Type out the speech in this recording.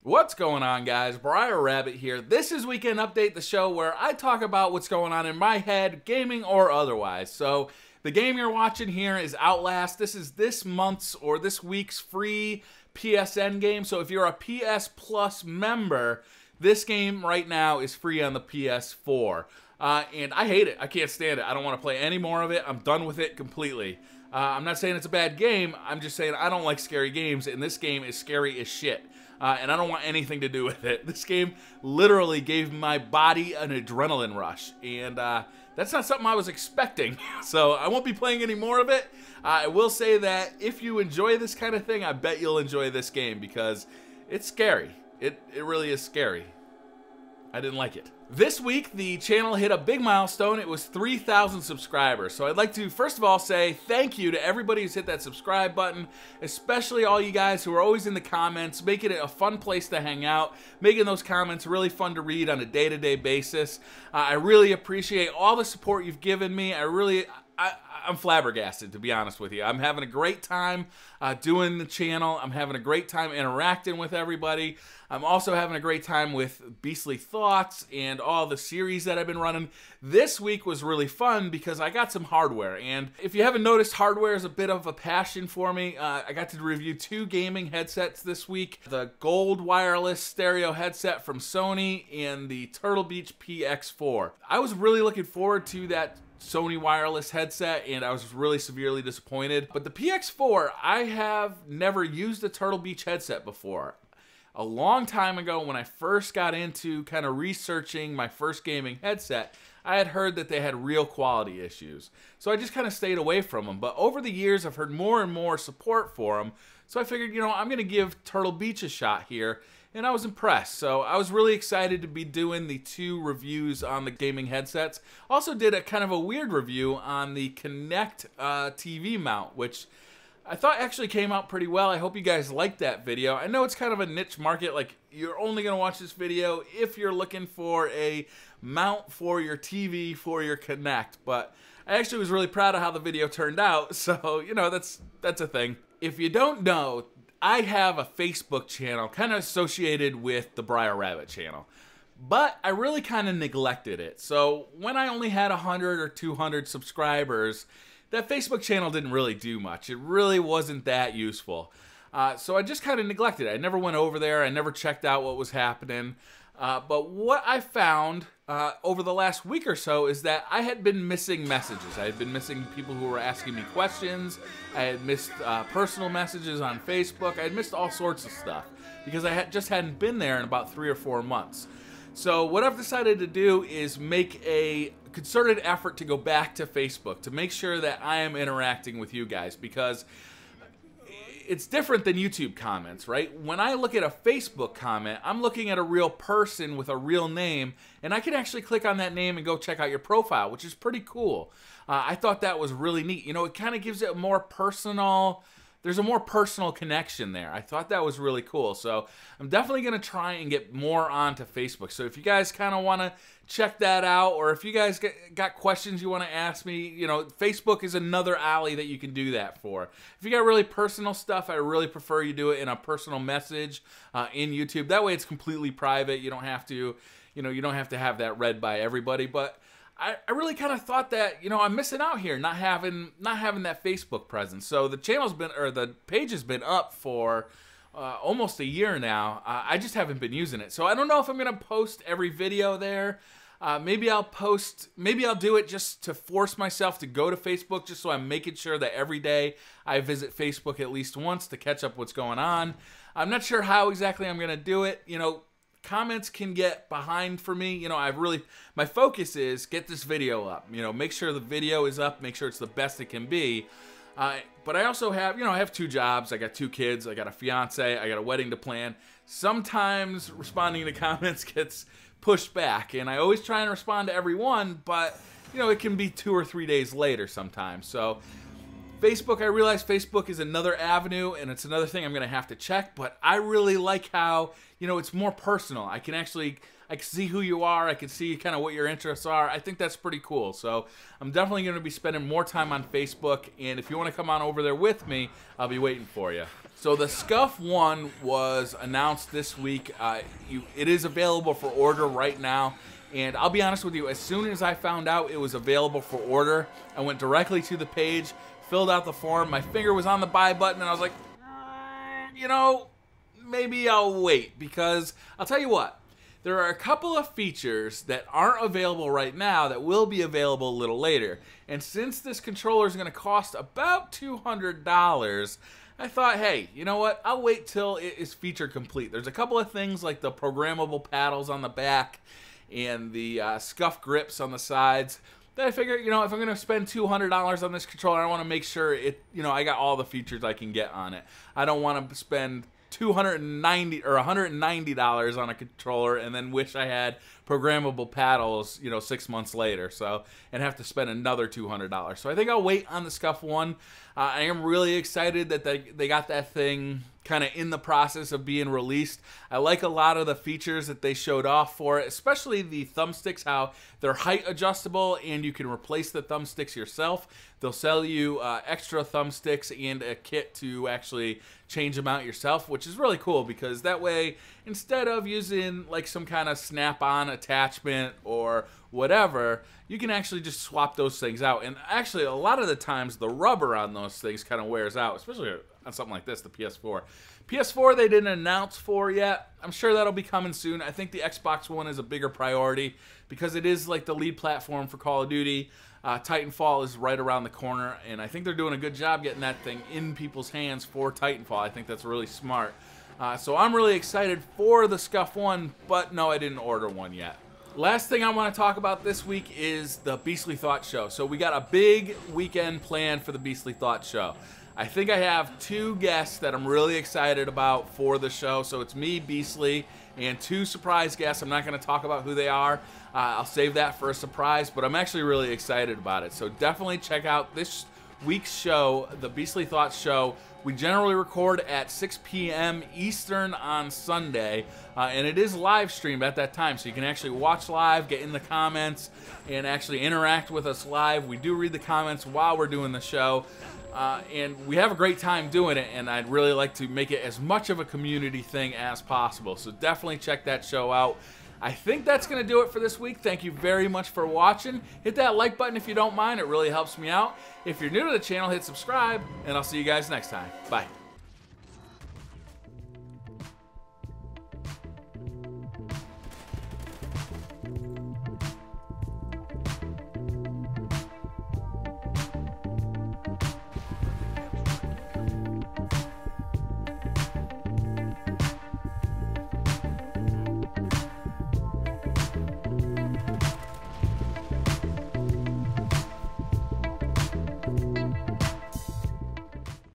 What's going on, guys? BriarRabbit here. This is Weekend Update, the show where I talk about what's going on in my head, gaming or otherwise. So the game you're watching here is Outlast. This is this month's or this week's free PSN game. So if you're a PS Plus member, this game right now is free on the PS4. And I hate it. I can't stand it. I don't want to play any more of it. I'm done with it completely. I'm not saying it's a bad game. I'm just saying I don't like scary games, and this game is scary as shit. And I don't want anything to do with it. This game literally gave my body an adrenaline rush, and that's not something I was expecting. So I won't be playing any more of it. I will say that if you enjoy this kind of thing, I bet you'll enjoy this game because it's scary. It really is scary. I didn't like it. This week, the channel hit a big milestone. It was 3,000 subscribers. So I'd like to, first of all, say thank you to everybody who's hit that subscribe button, especially all you guys who are always in the comments, making it a fun place to hang out, making those comments really fun to read on a day-to-day basis. I really appreciate all the support you've given me. I'm flabbergasted, to be honest with you. I'm having a great time doing the channel. I'm having a great time interacting with everybody. I'm also having a great time with Beastly Thoughts and all the series that I've been running. This week was really fun because I got some hardware. And if you haven't noticed, hardware is a bit of a passion for me. I got to review 2 gaming headsets this week. The gold wireless stereo headset from Sony and the Turtle Beach PX4. I was really looking forward to that Sony wireless headset, and I was really severely disappointed. But the PX4, I have never used a Turtle Beach headset before. A long time ago, when I first got into kind of researching my first gaming headset, I had heard that they had real quality issues. So I just kind of stayed away from them. But over the years, I've heard more and more support for them. So I figured, you know, I'm going to give Turtle Beach a shot here. And I was impressed. So I was really excited to be doing the 2 reviews on the gaming headsets. Also did a kind of a weird review on the Kinect TV mount, which I thought actually came out pretty well. I hope you guys liked that video. I know it's kind of a niche market. Like, you're only going to watch this video if you're looking for a mount for your TV for your Kinect. But I actually was really proud of how the video turned out. So, you know, that's a thing. If you don't know, I have a Facebook channel kind of associated with the BriarRabbit channel, but I really kind of neglected it. So when I only had 100 or 200 subscribers, that Facebook channel didn't really do much. It really wasn't that useful. So I just kind of neglected it. I never went over there. I never checked out what was happening. But what I found over the last week or so is that I had been missing messages. I had been missing people who were asking me questions. I had missed personal messages on Facebook. I had missed all sorts of stuff because I just hadn't been there in about 3 or 4 months. So what I've decided to do is make a concerted effort to go back to Facebook to make sure that I am interacting with you guys, because it's different than YouTube comments, right? When I look at a Facebook comment, I'm looking at a real person with a real name, and I can actually click on that name and go check out your profile, which is pretty cool. I thought that was really neat. You know, it kind of gives it a more personal, there's a more personal connection there. I thought that was really cool. So I'm definitely going to try and get more onto Facebook. So if you guys kind of want to check that out, or if you guys got questions you want to ask me, you know, Facebook is another alley that you can do that for. If you got really personal stuff, I really prefer you do it in a personal message in YouTube. That way it's completely private. You don't have to, you know, you don't have to have that read by everybody. But I really kind of thought that, you know, I'm missing out here, not having that Facebook presence. So the channel's been, or the page has been up for almost a year now. I just haven't been using it. So I don't know if I'm going to post every video there. Maybe I'll do it just to force myself to go to Facebook, just so I'm making sure that every day I visit Facebook at least once to catch up what's going on. I'm not sure how exactly I'm going to do it. You know, comments can get behind for me. You know, my focus is get this video up. You know, make sure the video is up, make sure it's the best it can be. But I also have, you know, I have 2 jobs. I got 2 kids. I got a fiance. I got a wedding to plan. Sometimes responding to comments gets pushed back, and I always try and respond to everyone, but, you know, it can be 2 or 3 days later sometimes. So Facebook, I realize Facebook is another avenue, and it's another thing I'm going to have to check, but I really like how, you know, it's more personal. I can see who you are. I can see kind of what your interests are. I think that's pretty cool. So I'm definitely going to be spending more time on Facebook, and if you want to come on over there with me, I'll be waiting for you. So the Scuf One was announced this week. It is available for order right now. And I'll be honest with you, as soon as I found out it was available for order, I went directly to the page, filled out the form, my finger was on the buy button, and I was like, you know, maybe I'll wait, because I'll tell you what, there are a couple of features that aren't available right now that will be available a little later. And since this controller is going to cost about $200, I thought, hey, you know what, I'll wait till it is feature complete. There's a couple of things like the programmable paddles on the back and the scuff grips on the sides that I figure, you know, if I'm going to spend $200 on this controller, I want to make sure I got all the features I can get on it. I don't want to spend $290 or $190 on a controller and then wish I had programmable paddles, you know, 6 months later, and have to spend another $200. So I think I'll wait on the Scuf One. I am really excited that they got that thing kind of in the process of being released. I like a lot of the features that they showed off for it, especially the thumbsticks, how they're height adjustable and you can replace the thumbsticks yourself. They'll sell you extra thumbsticks and a kit to actually change them out yourself, which is really cool, because that way, instead of using like some kind of snap-on attachment or whatever, you can actually just swap those things out. And actually, a lot of the times, the rubber on those things kind of wears out, especially on something like this, the PS4. PS4 they didn't announce for yet. I'm sure that'll be coming soon. I think the Xbox One is a bigger priority because it is like the lead platform for Call of Duty. Titanfall is right around the corner, and I think they're doing a good job getting that thing in people's hands for Titanfall. I think that's really smart. So I'm really excited for the Scuf One, but no, I didn't order one yet. Last thing I want to talk about this week is the Beastly Thought Show. So we got a big weekend planned for the Beastly Thought Show. I think I have 2 guests that I'm really excited about for the show. So it's me, Beastly, and 2 surprise guests. I'm not going to talk about who they are. I'll save that for a surprise, but I'm actually really excited about it. So definitely check out this week's show, the Beastly Thoughts Show. We generally record at 6 p.m. Eastern on Sunday, and it is live streamed at that time, so you can actually watch live, get in the comments, and actually interact with us live. We do read the comments while we're doing the show, and we have a great time doing it, and I'd really like to make it as much of a community thing as possible, so definitely check that show out. I think that's going to do it for this week. Thank you very much for watching. Hit that like button if you don't mind. It really helps me out. If you're new to the channel, hit subscribe, and I'll see you guys next time. Bye.